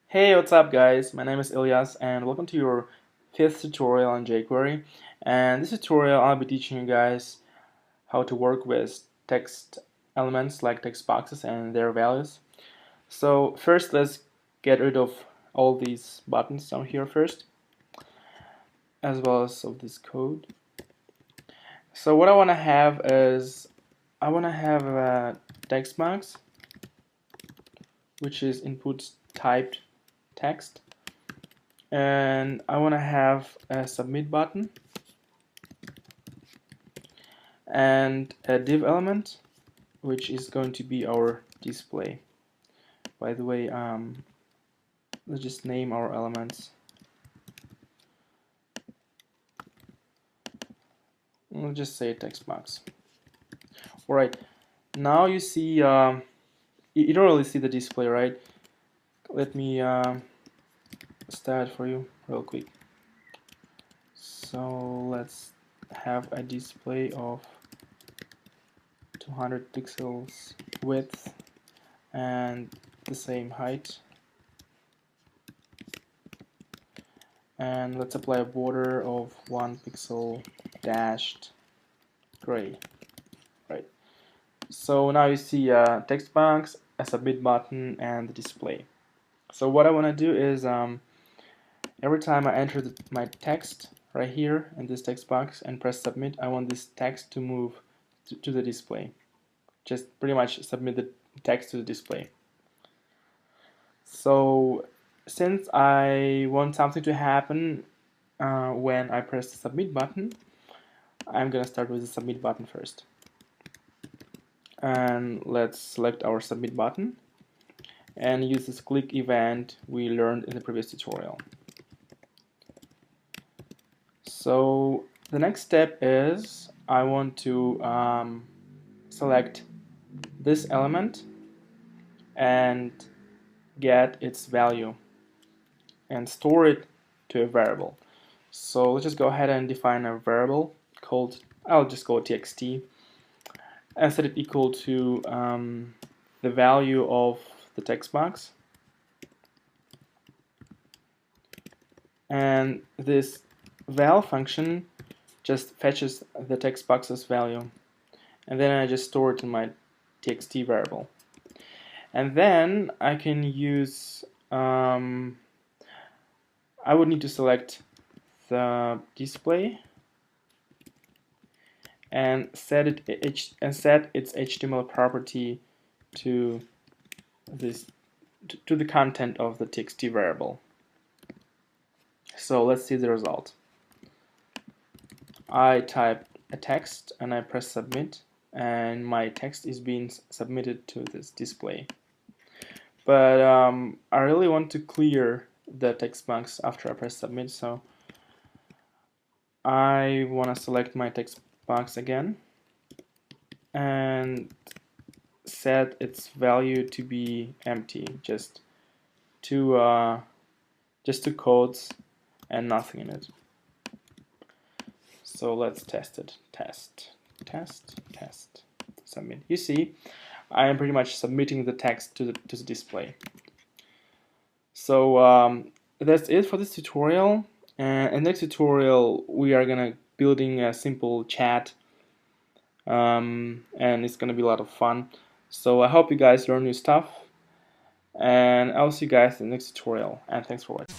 Hey, what's up guys? My name is Ilyas and welcome to your 5th tutorial on jQuery. And this tutorial I'll be teaching you guys how to work with text elements like text boxes and their values. So first let's get rid of all these buttons down here first, as well as of this code. So what I want to have is I want to have a text box which is input typed text, and I want to have a submit button and a div element which is going to be our display. By the way, let's just name our elements. We'll just say text box. Alright, now you see you don't really see the display, right? Let me start for you real quick. So let's have a display of 200 pixels width and the same height, and let's apply a border of 1 pixel dashed gray. Right, so now you see a text box, a submit button, and the display. So what I want to do is every time I enter my text right here in this text box and press submit, I want this text to move to the display. Just pretty much submit the text to the display. So since I want something to happen when I press the submit button, I'm gonna start with the submit button first. And let's select our submit button and use this click event we learned in the previous tutorial. So the next step is I want to select this element and get its value and store it to a variable. So let's just go ahead and define a variable called, I'll just go txt, and set it equal to the value of the text box, and this val function just fetches the text box's value, and then I just store it in my txt variable. And then I can use I would need to select the display and set its HTML property to the content of the txt variable. So let's see the result. I type a text and I press submit, and my text is being submitted to this display. But I really want to clear the text box after I press submit, so I want to select my text box again and set its value to be empty, just two codes and nothing in it. So let's test it. Test, submit. You see, I am pretty much submitting the text to the display. So that's it for this tutorial. And in the next tutorial, we are gonna building a simple chat, and it's gonna be a lot of fun. So I hope you guys learn new stuff, and I'll see you guys in the next tutorial. And thanks for watching.